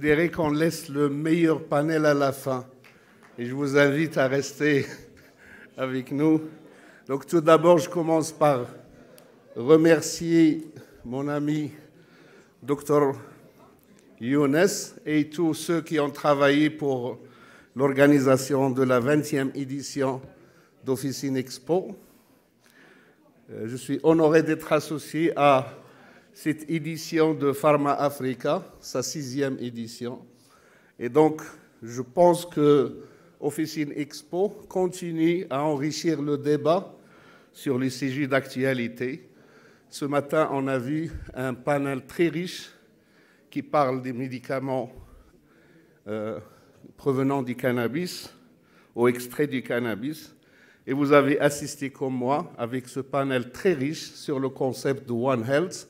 considéré qu'on laisse le meilleur panel à la fin. Et je vous invite à rester avec nous. Donc tout d'abord, je commence par remercier mon ami Dr Younes et tous ceux qui ont travaillé pour l'organisation de la 20e édition d'Officine Expo. Je suis honoré d'être associé à cette édition de Pharma Africa, sa 6e édition. Et donc, je pense que Officine Expo continue à enrichir le débat sur les sujets d'actualité. Ce matin, on a vu un panel très riche qui parle des médicaments provenant du cannabis, ou extraits du cannabis. Et vous avez assisté comme moi avec ce panel très riche sur le concept de One Health.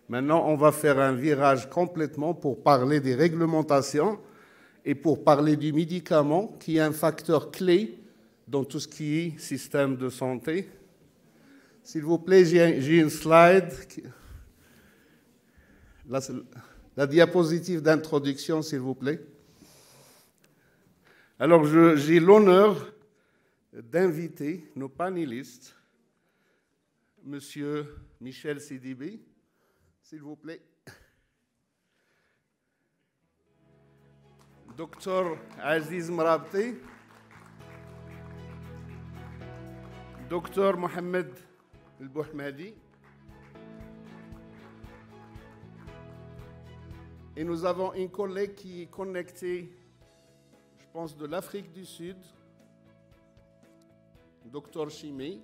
Maintenant, on va faire un virage complètement pour parler des réglementations et pour parler du médicament qui est un facteur clé dans tout ce qui est système de santé. S'il vous plaît, j'ai une slide. La diapositive d'introduction, s'il vous plaît. Alors, j'ai l'honneur d'inviter nos panélistes, Monsieur Michel Sidibé, s'il vous plaît, Dr Aziz Mrabti, Dr Mohamed El-Bouhmadi, et nous avons une collègue qui est connectée, je pense, de l'Afrique du Sud, Dr Chimé.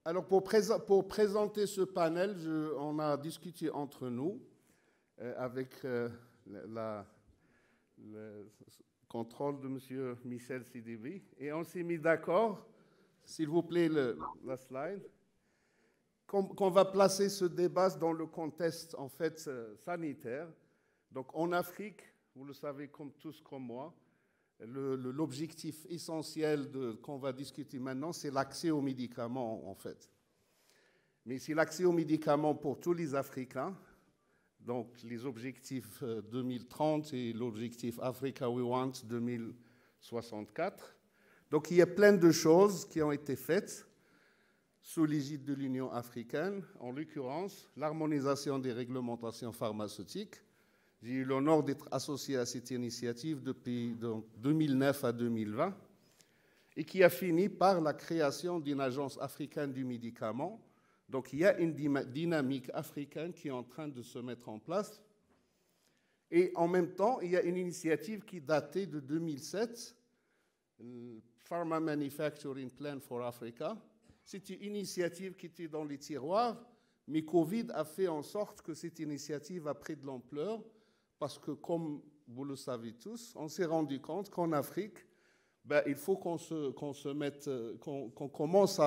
Alors, pour présenter ce panel, on a discuté entre nous avec le contrôle de M. Michel Sidibé et on s'est mis d'accord, s'il vous plaît, la slide, qu'on va placer ce débat dans le contexte en fait sanitaire. Donc, en Afrique, vous le savez tous comme moi, l'objectif essentiel qu'on va discuter maintenant, c'est l'accès aux médicaments, en fait. Mais c'est l'accès aux médicaments pour tous les Africains, donc les objectifs 2030 et l'objectif Africa We Want 2064. Donc il y a plein de choses qui ont été faites sous l'égide de l'Union africaine, en l'occurrence l'harmonisation des réglementations pharmaceutiques. J'ai eu l'honneur d'être associé à cette initiative depuis 2009 à 2020 et qui a fini par la création d'une agence africaine du médicament. Donc il y a une dynamique africaine qui est en train de se mettre en place. Et en même temps, il y a une initiative qui datait de 2007, le Pharma Manufacturing Plan for Africa. C'est une initiative qui était dans les tiroirs, mais Covid a fait en sorte que cette initiative a pris de l'ampleur. Parce que, comme vous le savez tous, on s'est rendu compte qu'en Afrique, il faut qu'on commence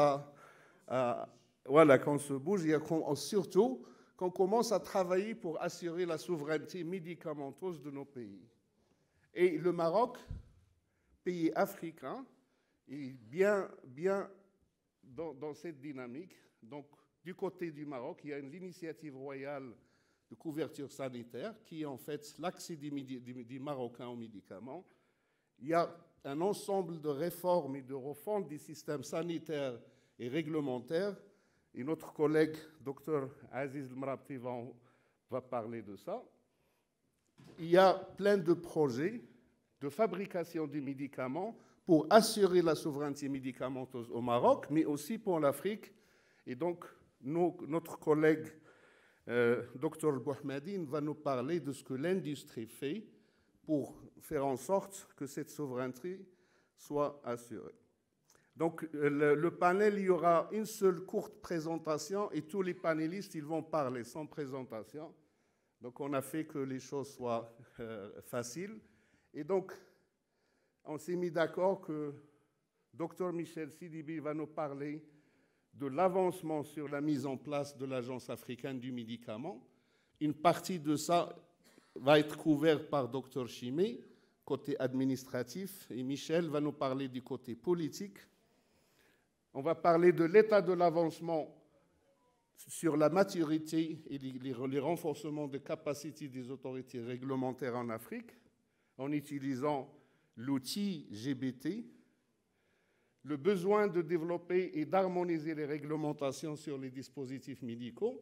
qu'on se bouge et surtout qu'on commence à travailler pour assurer la souveraineté médicamenteuse de nos pays. Et le Maroc, pays africain, est bien dans cette dynamique. Donc, du côté du Maroc, il y a l'initiative royale de couverture sanitaire, qui est en fait l'accès des Marocains aux médicaments. Il y a un ensemble de réformes et de refontes des systèmes sanitaires et réglementaires. Et notre collègue, Dr Aziz Mrabti, va parler de ça. Il y a plein de projets de fabrication des médicaments pour assurer la souveraineté médicamenteuse au Maroc, mais aussi pour l'Afrique. Et donc, notre collègue Dr Bouhmadi va nous parler de ce que l'industrie fait pour faire en sorte que cette souveraineté soit assurée. Donc, le panel, il y aura une seule courte présentation et tous les panélistes, ils vont parler sans présentation. Donc, on a fait que les choses soient faciles. Et donc, on s'est mis d'accord que Dr Michel Sidibé va nous parler de l'avancement sur la mise en place de l'Agence africaine du médicament. Une partie de ça va être couverte par Dr Chimé, côté administratif, et Michel va nous parler du côté politique. On va parler de l'état de l'avancement sur la maturité et les renforcements de capacités des autorités réglementaires en Afrique en utilisant l'outil GBT, le besoin de développer et d'harmoniser les réglementations sur les dispositifs médicaux.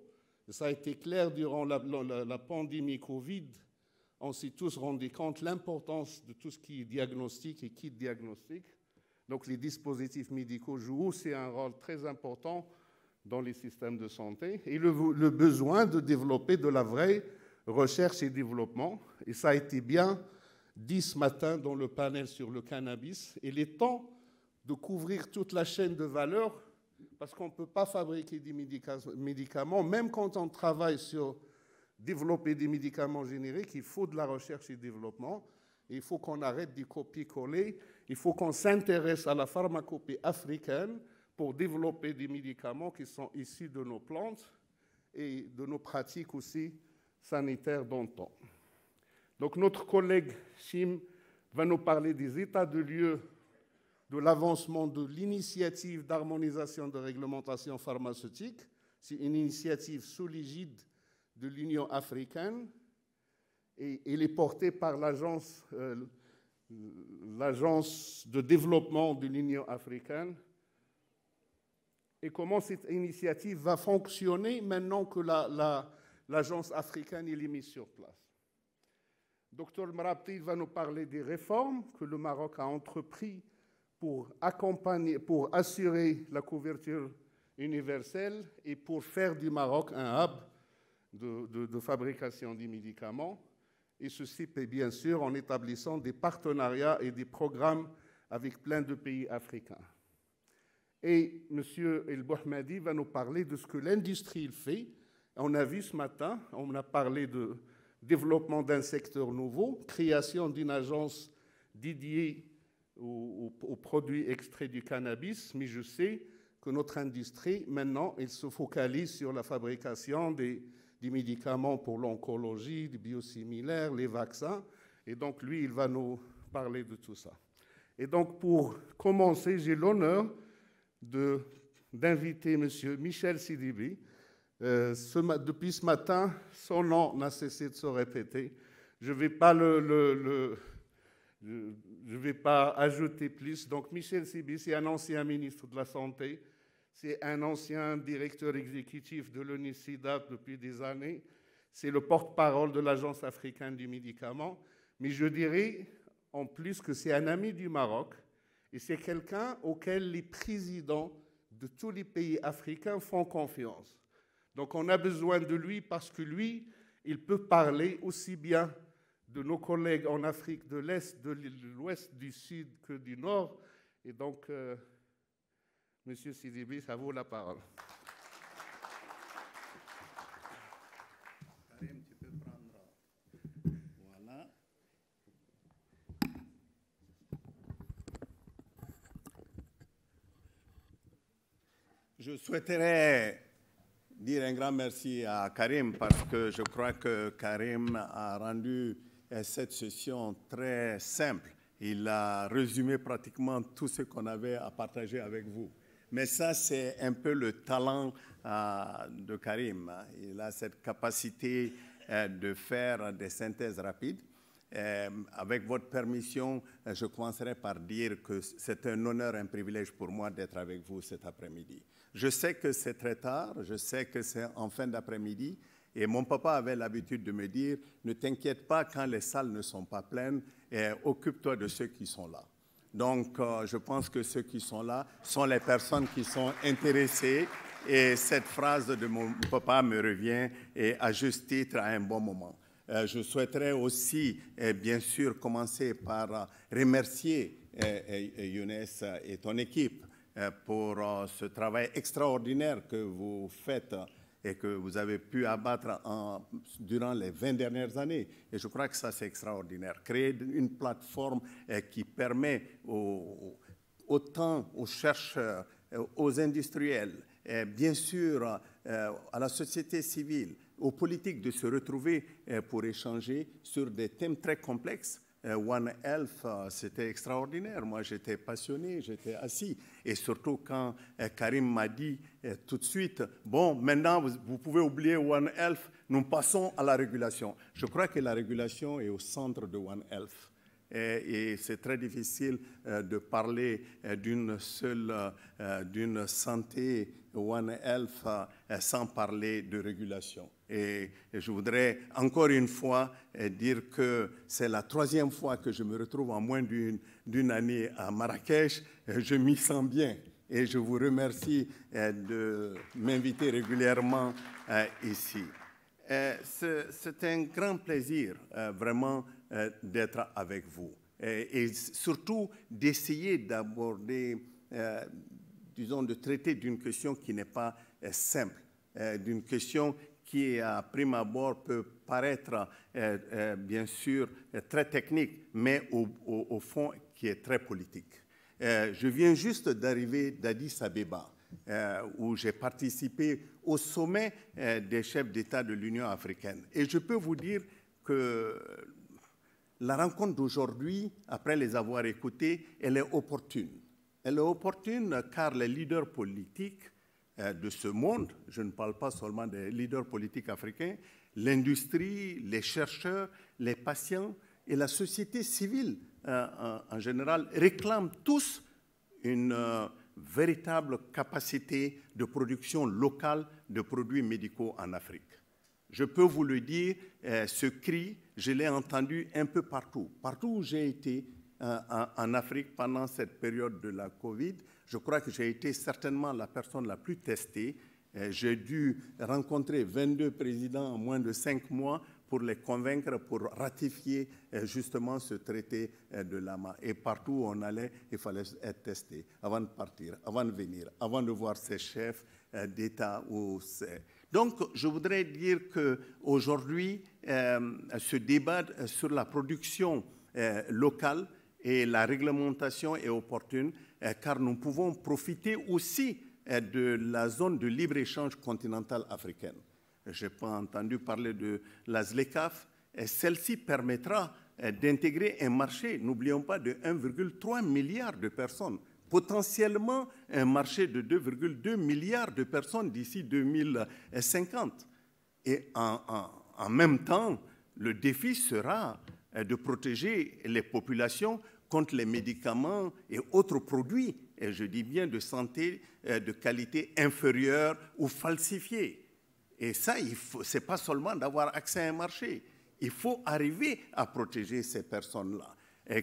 Ça a été clair durant la pandémie Covid. On s'est tous rendu compte de l'importance de tout ce qui est diagnostic et kit diagnostic. Donc les dispositifs médicaux jouent aussi un rôle très important dans les systèmes de santé, et le besoin de développer de la vraie recherche et développement. Et ça a été bien dit ce matin dans le panel sur le cannabis. Et il est temps de couvrir toute la chaîne de valeur, parce qu'on ne peut pas fabriquer des médicaments, même quand on travaille sur développer des médicaments génériques, il faut de la recherche et développement. Et il faut qu'on arrête de copier-coller. Il faut qu'on s'intéresse à la pharmacopée africaine pour développer des médicaments qui sont issus de nos plantes et de nos pratiques aussi sanitaires d'antan. Donc notre collègue Chim va nous parler des états de lieu de l'avancement de l'initiative d'harmonisation de réglementation pharmaceutique. C'est une initiative sous l'égide de l'Union africaine et elle est portée par l'agence de développement de l'Union africaine. Et comment cette initiative va fonctionner maintenant que l'agence africaine est mise sur place. Dr Mrabti va nous parler des réformes que le Maroc a entreprises pour assurer la couverture universelle et pour faire du Maroc un hub de fabrication des médicaments. Et ceci, bien sûr, en établissant des partenariats et des programmes avec plein de pays africains. Et M. El Bouhmadi va nous parler de ce que l'industrie fait. On a vu ce matin, on a parlé de développement d'un secteur nouveau, création d'une agence dédiée aux produits extraits du cannabis, mais je sais que notre industrie, maintenant, elle se focalise sur la fabrication des médicaments pour l'oncologie, des biosimilaires, les vaccins. Et donc, lui, il va nous parler de tout ça. Et donc, pour commencer, j'ai l'honneur d'inviter M. Michel Sidibé. Depuis ce matin, son nom n'a cessé de se répéter. Je ne vais pas ajouter plus. Donc, Michel Sidibé, c'est un ancien ministre de la Santé. C'est un ancien directeur exécutif de l'ONU-SIDA depuis des années. C'est le porte-parole de l'Agence africaine du médicament. Mais je dirais en plus que c'est un ami du Maroc et c'est quelqu'un auquel les présidents de tous les pays africains font confiance. Donc on a besoin de lui parce que lui, il peut parler aussi bien de nos collègues en Afrique de l'Est, de l'Ouest, du Sud que du Nord. Et donc, Monsieur Sidibé, ça vaut la parole. Karim, tu peux prendre. Voilà. Je souhaiterais dire un grand merci à Karim parce que je crois que Karim a rendu cette session très simple. Il a résumé pratiquement tout ce qu'on avait à partager avec vous. Mais ça, c'est un peu le talent de Karim. Il a cette capacité de faire des synthèses rapides. Avec votre permission, je commencerai par dire que c'est un honneur, un privilège pour moi d'être avec vous cet après-midi. Je sais que c'est très tard, je sais que c'est en fin d'après-midi, et mon papa avait l'habitude de me dire « Ne t'inquiète pas quand les salles ne sont pas pleines, occupe-toi de ceux qui sont là ». Donc, je pense que ceux qui sont là sont les personnes qui sont intéressées, et cette phrase de mon papa me revient, et à juste titre, à un bon moment. Je souhaiterais aussi, bien sûr, commencer par remercier Younes et ton équipe pour ce travail extraordinaire que vous faites et que vous avez pu abattre durant les 20 dernières années. Et je crois que ça, c'est extraordinaire. Créer une plateforme qui permet autant aux chercheurs, aux industriels, bien sûr à la société civile, aux politiques de se retrouver pour échanger sur des thèmes très complexes, One Health, c'était extraordinaire. Moi, j'étais passionné, j'étais assis. Et surtout quand Karim m'a dit tout de suite, bon, maintenant, vous pouvez oublier One Health, nous passons à la régulation. Je crois que la régulation est au centre de One Health. Et c'est très difficile de parler d'une santé One Health sans parler de régulation. Et je voudrais encore une fois dire que c'est la 3e fois que je me retrouve en moins d'une année à Marrakech. Je m'y sens bien et je vous remercie de m'inviter régulièrement ici. C'est un grand plaisir vraiment d'être avec vous et surtout d'essayer d'aborder, disons, de traiter d'une question qui n'est pas simple, d'une question qui, à prime abord, peut paraître, bien sûr, très technique, mais au fond, qui est très politique. Je viens juste d'arriver d'Addis Abeba, où j'ai participé au sommet des chefs d'État de l'Union africaine. Et je peux vous dire que la rencontre d'aujourd'hui, après les avoir écoutés, elle est opportune. Elle est opportune car les leaders politiques de ce monde, je ne parle pas seulement des leaders politiques africains, l'industrie, les chercheurs, les patients et la société civile en général réclament tous une véritable capacité de production locale de produits médicaux en Afrique. Je peux vous le dire, ce cri, je l'ai entendu un peu partout. Partout où j'ai été en Afrique pendant cette période de la Covid, je crois que j'ai été certainement la personne la plus testée. J'ai dû rencontrer 22 présidents en moins de 5 mois pour les convaincre, pour ratifier justement ce traité de Lama. Et partout où on allait, il fallait être testé avant de partir, avant de venir, avant de voir ses chefs d'État. Donc, je voudrais dire qu'aujourd'hui, ce débat sur la production locale et la réglementation est opportune, car nous pouvons profiter aussi de la zone de libre-échange continentale africaine. Je n'ai pas entendu parler de la ZLECAf. Celle-ci permettra d'intégrer un marché, n'oublions pas, de 1,3 milliard de personnes, potentiellement un marché de 2,2 milliards de personnes d'ici 2050. Et en même temps, le défi sera de protéger les populations contre les médicaments et autres produits, et je dis bien de santé de qualité inférieure ou falsifiée. Et ça, ce n'est pas seulement d'avoir accès à un marché. Il faut arriver à protéger ces personnes-là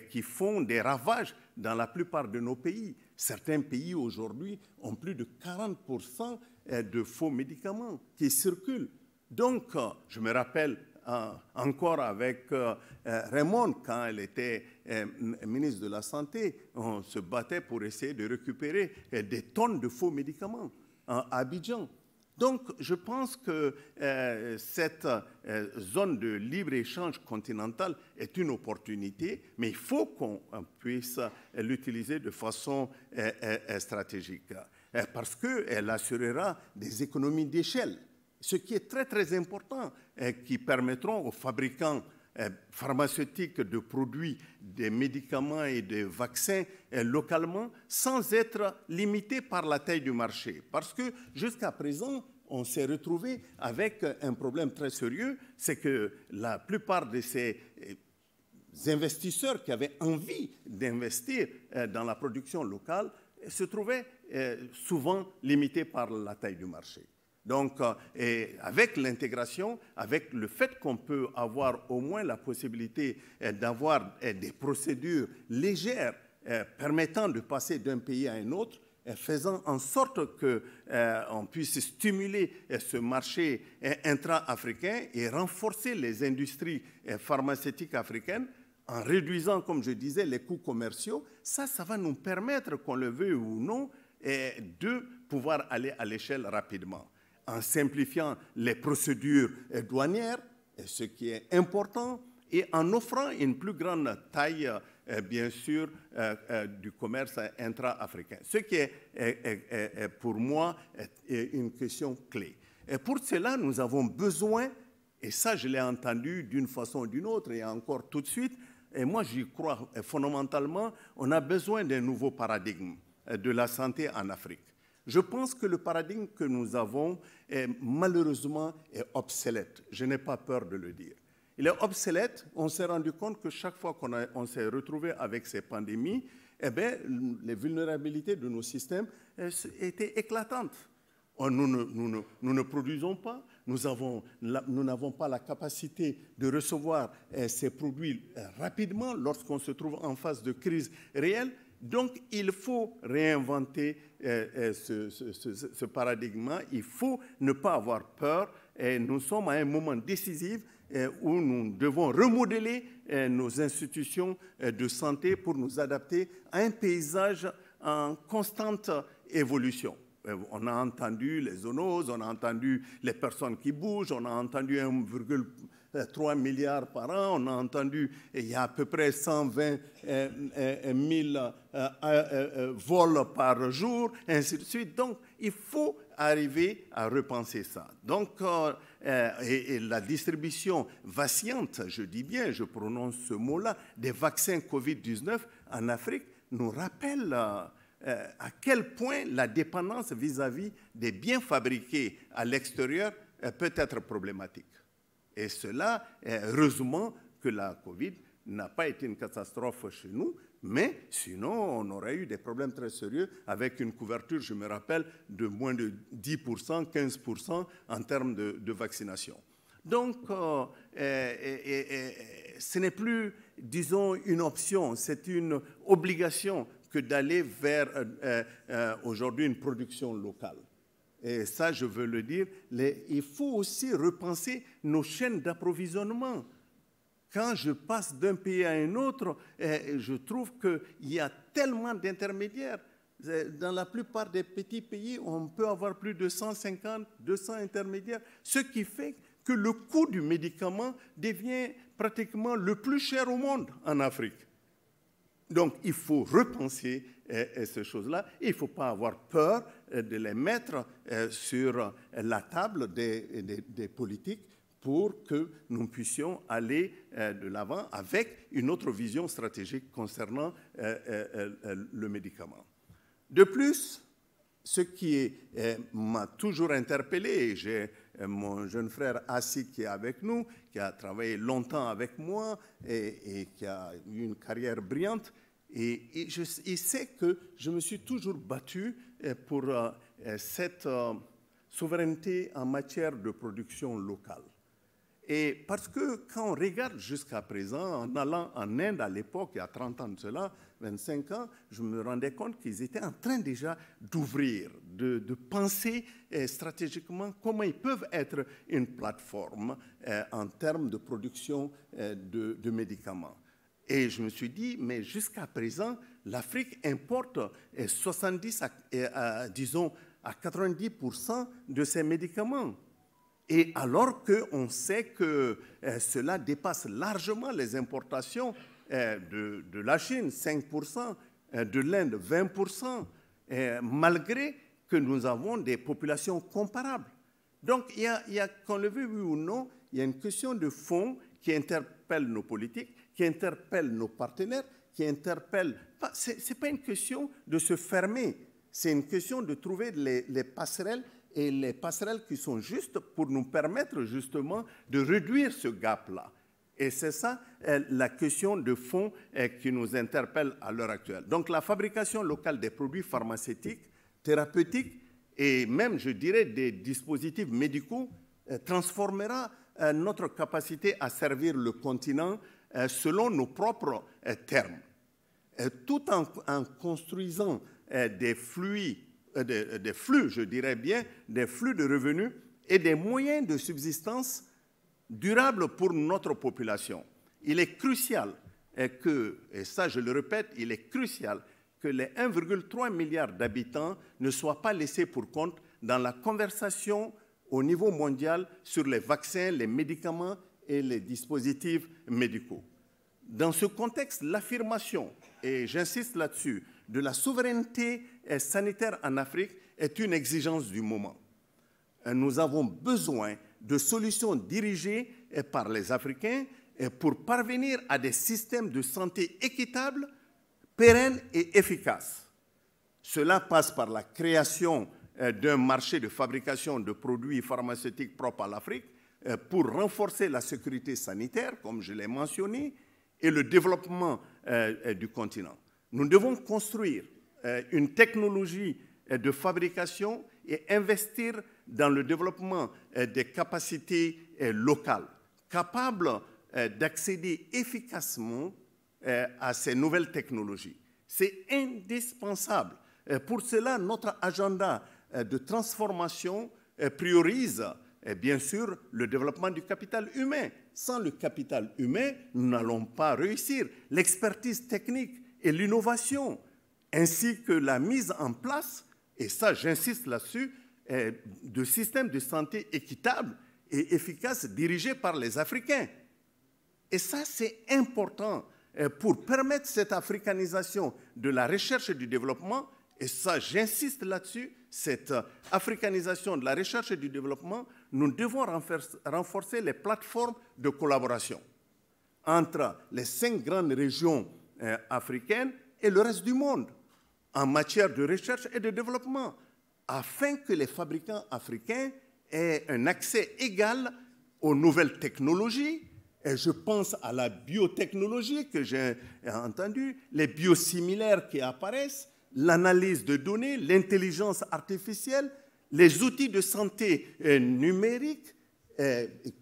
qui font des ravages dans la plupart de nos pays. Certains pays aujourd'hui ont plus de 40% de faux médicaments qui circulent. Donc, je me rappelle encore avec Raymond, quand elle était ministre de la Santé, on se battait pour essayer de récupérer des tonnes de faux médicaments à Abidjan. Donc, je pense que cette zone de libre-échange continental est une opportunité, mais il faut qu'on puisse l'utiliser de façon stratégique, parce qu'elle assurera des économies d'échelle, ce qui est très, très important, qui permettront aux fabricants pharmaceutiques de produits, des médicaments et des vaccins localement, sans être limités par la taille du marché. Parce que jusqu'à présent, on s'est retrouvé avec un problème très sérieux, c'est que la plupart de ces investisseurs qui avaient envie d'investir dans la production locale se trouvaient souvent limités par la taille du marché. Donc, avec l'intégration, avec le fait qu'on peut avoir au moins la possibilité d'avoir des procédures légères permettant de passer d'un pays à un autre, faisant en sorte qu'on puisse stimuler ce marché intra-africain et renforcer les industries pharmaceutiques africaines en réduisant, comme je disais, les coûts commerciaux, ça va nous permettre, qu'on le veuille ou non, de pouvoir aller à l'échelle rapidement, en simplifiant les procédures douanières, ce qui est important, et en offrant une plus grande taille, bien sûr, du commerce intra-africain. Ce qui est pour moi une question clé. Et pour cela, nous avons besoin, et ça je l'ai entendu d'une façon ou d'une autre, et encore tout de suite, et moi j'y crois fondamentalement, on a besoin d'un nouveau paradigme de la santé en Afrique. Je pense que le paradigme que nous avons, malheureusement, est obsolète. Je n'ai pas peur de le dire. Il est obsolète. On s'est rendu compte que chaque fois qu'on s'est retrouvé avec ces pandémies, eh bien, les vulnérabilités de nos systèmes étaient éclatantes. Nous ne produisons pas, nous n'avons pas la capacité de recevoir ces produits rapidement lorsqu'on se trouve en phase de crise réelle. Donc, il faut réinventer ce paradigme. Il faut ne pas avoir peur. Et nous sommes à un moment décisif où nous devons remodeler nos institutions de santé pour nous adapter à un paysage en constante évolution. On a entendu les zoonoses, on a entendu les personnes qui bougent, on a entendu 1,3 milliard par an, on a entendu il y a à peu près 120 000 vols par jour, ainsi de suite. Donc, il faut arriver à repenser ça. Donc, et la distribution vacillante, je dis bien, je prononce ce mot-là, des vaccins Covid-19 en Afrique nous rappelle à quel point la dépendance vis-à-vis des biens fabriqués à l'extérieur peut être problématique. Et cela, heureusement que la Covid n'a pas été une catastrophe chez nous, mais sinon, on aurait eu des problèmes très sérieux avec une couverture, je me rappelle, de moins de 10%, 15% en termes de vaccination. Donc, ce n'est plus, disons, une option, c'est une obligation que d'aller vers aujourd'hui une production locale. Et ça, je veux le dire, il faut aussi repenser nos chaînes d'approvisionnement. Quand je passe d'un pays à un autre, je trouve qu'il y a tellement d'intermédiaires. Dans la plupart des petits pays, on peut avoir plus de 150, 200 intermédiaires, ce qui fait que le coût du médicament devient pratiquement le plus cher au monde en Afrique. Donc, il faut repenser ces choses-là. Il ne faut pas avoir peur de les mettre sur la table des politiques pour que nous puissions aller de l'avant avec une autre vision stratégique concernant le médicament. De plus, ce qui m'a toujours interpellé, et j'ai mon jeune frère Assi qui est avec nous, qui a travaillé longtemps avec moi et qui a eu une carrière brillante, et il sait que je me suis toujours battu pour cette souveraineté en matière de production locale. Et parce que quand on regarde jusqu'à présent, en allant en Inde à l'époque, il y a 30 ans de cela, 25 ans, je me rendais compte qu'ils étaient en train déjà d'ouvrir, de penser stratégiquement comment ils peuvent être une plateforme en termes de production de médicaments. Et je me suis dit, mais jusqu'à présent, l'Afrique importe 70 disons, à 90% de ses médicaments. Et alors qu'on sait que cela dépasse largement les importations de la Chine, 5%, de l'Inde, 20%, malgré que nous avons des populations comparables. Donc, il y a, qu'on le veuille oui ou non, il y a une question de fond qui interpelle nos politiques, qui interpelle nos partenaires, qui interpelle... Ce n'est pas une question de se fermer, c'est une question de trouver les passerelles, et les passerelles qui sont justes pour nous permettre justement de réduire ce gap-là. Et c'est ça la question de fond qui nous interpelle à l'heure actuelle. Donc la fabrication locale des produits pharmaceutiques, thérapeutiques et même, je dirais, des dispositifs médicaux transformera notre capacité à servir le continent selon nos propres termes, tout en construisant des flux, je dirais bien, des flux de revenus et des moyens de subsistance durables pour notre population. Il est crucial que, et ça je le répète, il est crucial que les 1,3 milliard d'habitants ne soient pas laissés pour compte dans la conversation au niveau mondial sur les vaccins, les médicaments et les dispositifs médicaux. Dans ce contexte, l'affirmation, et j'insiste là-dessus, de la souveraineté sanitaire en Afrique est une exigence du moment. Nous avons besoin de solutions dirigées par les Africains pour parvenir à des systèmes de santé équitables, pérennes et efficaces. Cela passe par la création d'un marché de fabrication de produits pharmaceutiques propres à l'Afrique pour renforcer la sécurité sanitaire, comme je l'ai mentionné, et le développement du continent. Nous devons construire une technologie de fabrication et investir dans le développement des capacités locales, capables d'accéder efficacement à ces nouvelles technologies. C'est indispensable. Pour cela, notre agenda de transformation priorise, bien sûr, le développement du capital humain. Sans le capital humain, nous n'allons pas réussir. L'expertise technique et l'innovation, ainsi que la mise en place, et ça j'insiste là-dessus, de systèmes de santé équitables et efficaces dirigés par les Africains. Et ça, c'est important pour permettre cette africanisation de la recherche et du développement. Et ça, j'insiste là-dessus, cette africanisation de la recherche et du développement, nous devons renforcer les plateformes de collaboration entre les 5 grandes régions africaines et le reste du monde en matière de recherche et de développement, afin que les fabricants africains aient un accès égal aux nouvelles technologies. Et je pense à la biotechnologie que j'ai entendu, les biosimilaires qui apparaissent, l'analyse de données, l'intelligence artificielle, les outils de santé numérique,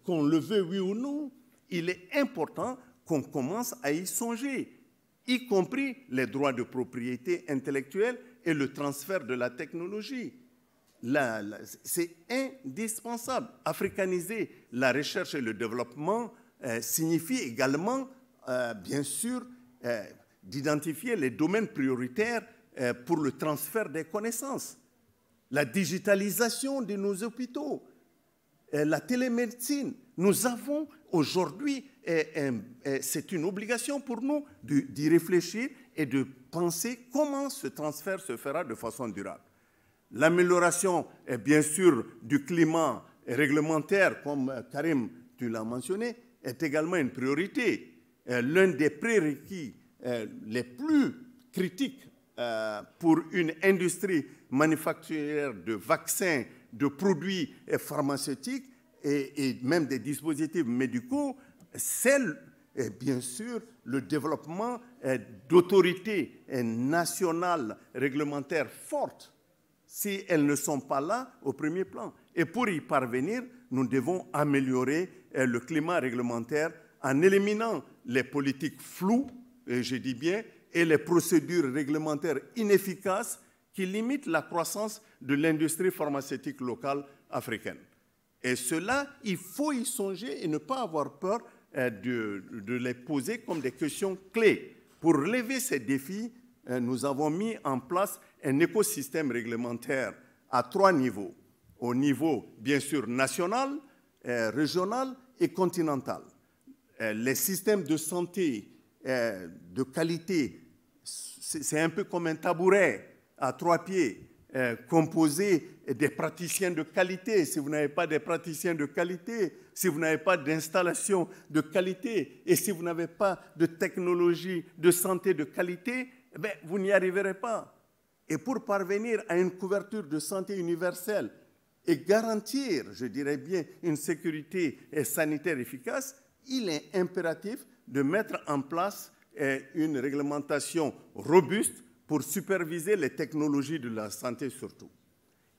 qu'on le veut oui ou non, il est important qu'on commence à y songer, y compris les droits de propriété intellectuelle et le transfert de la technologie. C'est indispensable. Africaniser la recherche et le développement signifie également, bien sûr, d'identifier les domaines prioritaires pour le transfert des connaissances. La digitalisation de nos hôpitaux, la télémédecine. Nous avons aujourd'hui, c'est une obligation pour nous d'y réfléchir et de penser comment ce transfert se fera de façon durable. L'amélioration, bien sûr, du climat réglementaire, comme Karim, tu l'as mentionné, est également une priorité. L'un des prérequis les plus critiques pour une industrie manufacturière de vaccins, de produits pharmaceutiques et même des dispositifs médicaux, c'est bien sûr le développement d'autorités nationales réglementaires fortes, si elles ne sont pas là au premier plan. Et pour y parvenir, nous devons améliorer le climat réglementaire en éliminant les politiques floues, et je dis bien, et les procédures réglementaires inefficaces qui limitent la croissance de l'industrie pharmaceutique locale africaine. Et cela, il faut y songer et ne pas avoir peur de les poser comme des questions clés. Pour relever ces défis, nous avons mis en place un écosystème réglementaire à 3 niveaux. Au niveau, bien sûr, national, régional et continental. Les systèmes de santé de qualité, c'est un peu comme un tabouret à 3 pieds, composé des praticiens de qualité. Si vous n'avez pas des praticiens de qualité, si vous n'avez pas d'installation de qualité et si vous n'avez pas de technologie de santé de qualité, vous n'y arriverez pas. Et pour parvenir à une couverture de santé universelle et garantir, je dirais bien, une sécurité sanitaire efficace, il est impératif de mettre en place une réglementation robuste pour superviser les technologies de la santé surtout.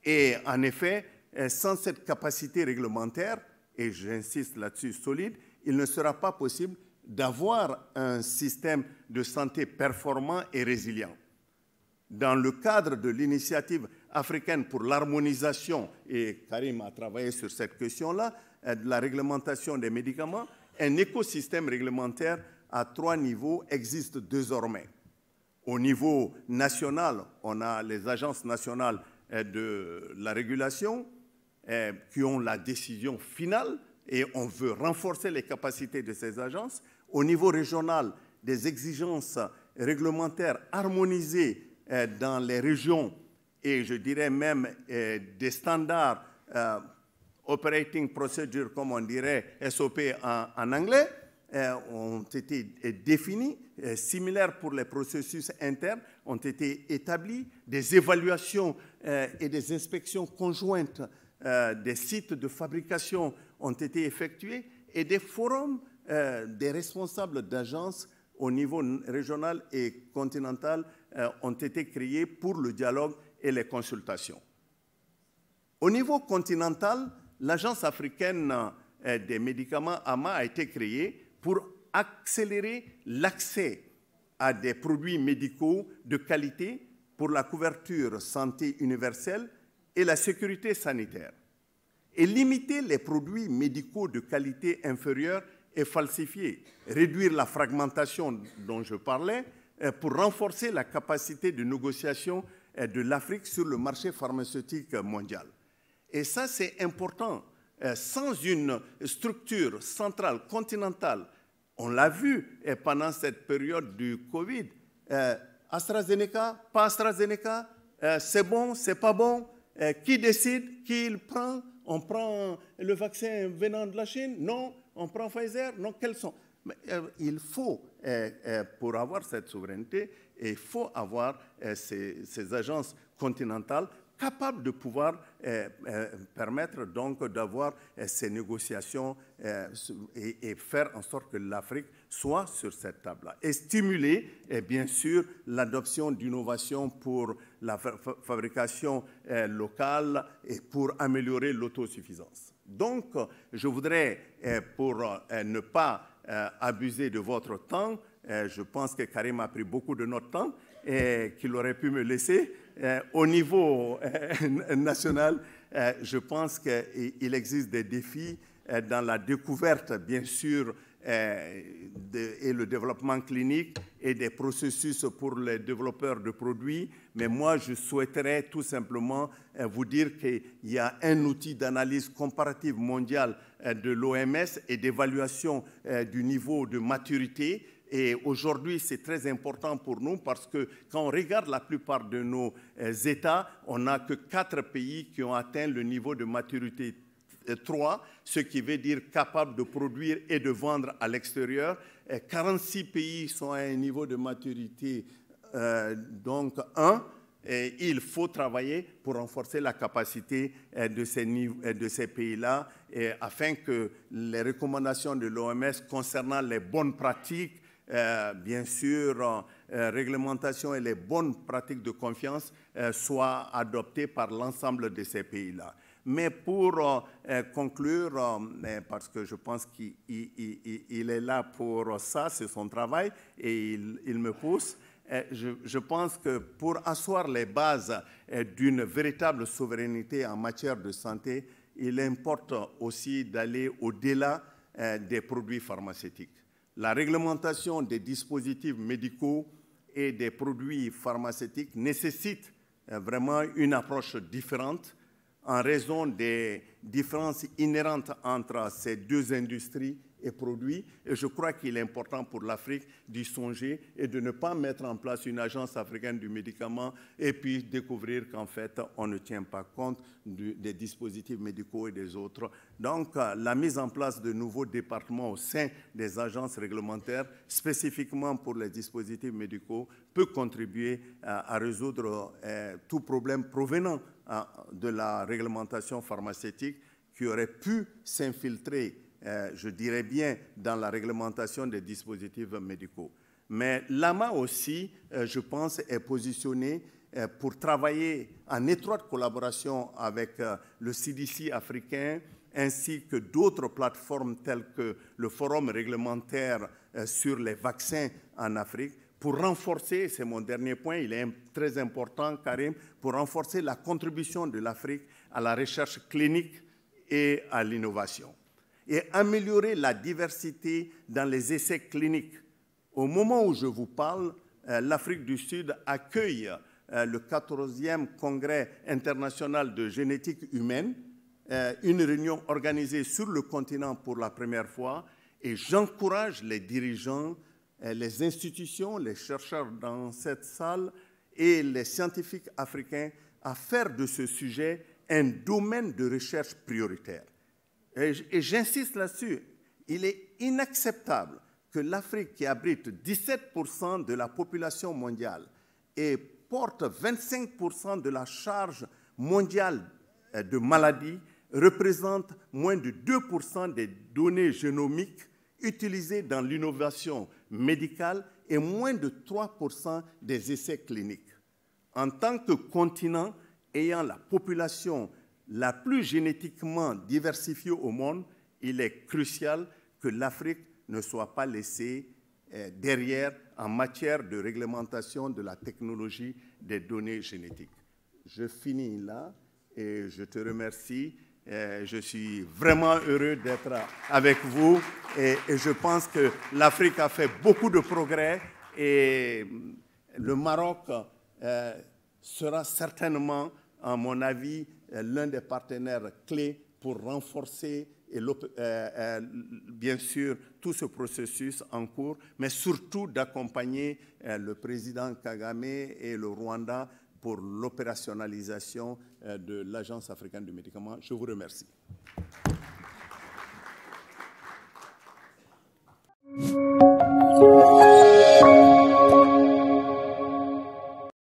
Et en effet, sans cette capacité réglementaire, et j'insiste là-dessus solide, il ne sera pas possible d'avoir un système de santé performant et résilient. Dans le cadre de l'initiative africaine pour l'harmonisation, et Karim a travaillé sur cette question-là, de la réglementation des médicaments, un écosystème réglementaire à 3 niveaux existe désormais. Au niveau national, on a les agences nationales de la régulation qui ont la décision finale et on veut renforcer les capacités de ces agences. Au niveau régional, des exigences réglementaires harmonisées dans les régions et je dirais même des standards operating procedure, comme on dirait SOP en anglais, ont été définis, similaires pour les processus internes, ont été établis, des évaluations et des inspections conjointes des sites de fabrication ont été effectués et des forums des responsables d'agences au niveau régional et continental ont été créés pour le dialogue et les consultations. Au niveau continental, l'Agence africaine des médicaments AMA a été créée pour accélérer l'accès à des produits médicaux de qualité pour la couverture santé universelle et la sécurité sanitaire, et limiter les produits médicaux de qualité inférieure et falsifiés, réduire la fragmentation dont je parlais pour renforcer la capacité de négociation de l'Afrique sur le marché pharmaceutique mondial. Et ça, c'est important. Sans une structure centrale, continentale, on l'a vu pendant cette période du Covid, AstraZeneca, pas AstraZeneca, c'est bon, c'est pas bon, qui décide, qui il prend? On prend le vaccin venant de la Chine? Non. On prend Pfizer? Non. Quels sont? Mais, il faut, pour avoir cette souveraineté, il faut avoir ces agences continentales capables de pouvoir permettre donc d'avoir ces négociations et faire en sorte que l'Afrique soit sur cette table-là. Et stimuler, bien sûr, l'adoption d'innovations pour la fabrication locale et pour améliorer l'autosuffisance. Donc, je voudrais, pour ne pas abuser de votre temps, je pense que Karim a pris beaucoup de notre temps et qu'il aurait pu me laisser. Au niveau national, je pense qu'il existe des défis dans la découverte, bien sûr, et le développement clinique et des processus pour les développeurs de produits. Mais moi, je souhaiterais tout simplement vous dire qu'il y a un outil d'analyse comparative mondiale de l'OMS et d'évaluation du niveau de maturité. Et aujourd'hui, c'est très important pour nous parce que quand on regarde la plupart de nos États, on n'a que 4 pays qui ont atteint le niveau de maturité 3, ce qui veut dire capable de produire et de vendre à l'extérieur. 46 pays sont à un niveau de maturité donc 1. Et il faut travailler pour renforcer la capacité de ces pays-là afin que les recommandations de l'OMS concernant les bonnes pratiques, bien sûr, réglementation et les bonnes pratiques de confiance soient adoptées par l'ensemble de ces pays-là. Mais pour conclure, parce que je pense qu'il est là pour ça, c'est son travail, et il me pousse, je pense que pour asseoir les bases d'une véritable souveraineté en matière de santé, il importe aussi d'aller au-delà des produits pharmaceutiques. La réglementation des dispositifs médicaux et des produits pharmaceutiques nécessite vraiment une approche différente en raison des différences inhérentes entre ces deux industries et produits. Et je crois qu'il est important pour l'Afrique d'y songer et de ne pas mettre en place une agence africaine du médicament et puis découvrir qu'en fait, on ne tient pas compte des dispositifs médicaux et des autres. Donc, la mise en place de nouveaux départements au sein des agences réglementaires, spécifiquement pour les dispositifs médicaux, peut contribuer à résoudre tout problème provenant de la réglementation pharmaceutique qui aurait pu s'infiltrer, je dirais bien, dans la réglementation des dispositifs médicaux. Mais l'AMA aussi, je pense, est positionné pour travailler en étroite collaboration avec le CDC africain ainsi que d'autres plateformes telles que le Forum réglementaire sur les vaccins en Afrique pour renforcer, c'est mon dernier point, il est très important, Karim, pour renforcer la contribution de l'Afrique à la recherche clinique et à l'innovation et améliorer la diversité dans les essais cliniques. Au moment où je vous parle, l'Afrique du Sud accueille le 14e Congrès international de génétique humaine, une réunion organisée sur le continent pour la première fois, et j'encourage les dirigeants, les institutions, les chercheurs dans cette salle et les scientifiques africains à faire de ce sujet un domaine de recherche prioritaire. Et j'insiste là-dessus, Il est inacceptable que l'Afrique, qui abrite 17% de la population mondiale et porte 25% de la charge mondiale de maladies, représente moins de 2% des données génomiques utilisées dans l'innovation médicale et moins de 3% des essais cliniques. En tant que continent ayant la population la plus génétiquement diversifiée au monde, il est crucial que l'Afrique ne soit pas laissée derrière en matière de réglementation de la technologie des données génétiques. Je finis là et je te remercie. Je suis vraiment heureux d'être avec vous et je pense que l'Afrique a fait beaucoup de progrès et le Maroc sera certainement, à mon avis, l'un des partenaires clés pour renforcer et bien sûr tout ce processus en cours, mais surtout d'accompagner le président Kagame et le Rwanda pour l'opérationnalisation de l'Agence africaine du médicament. Je vous remercie.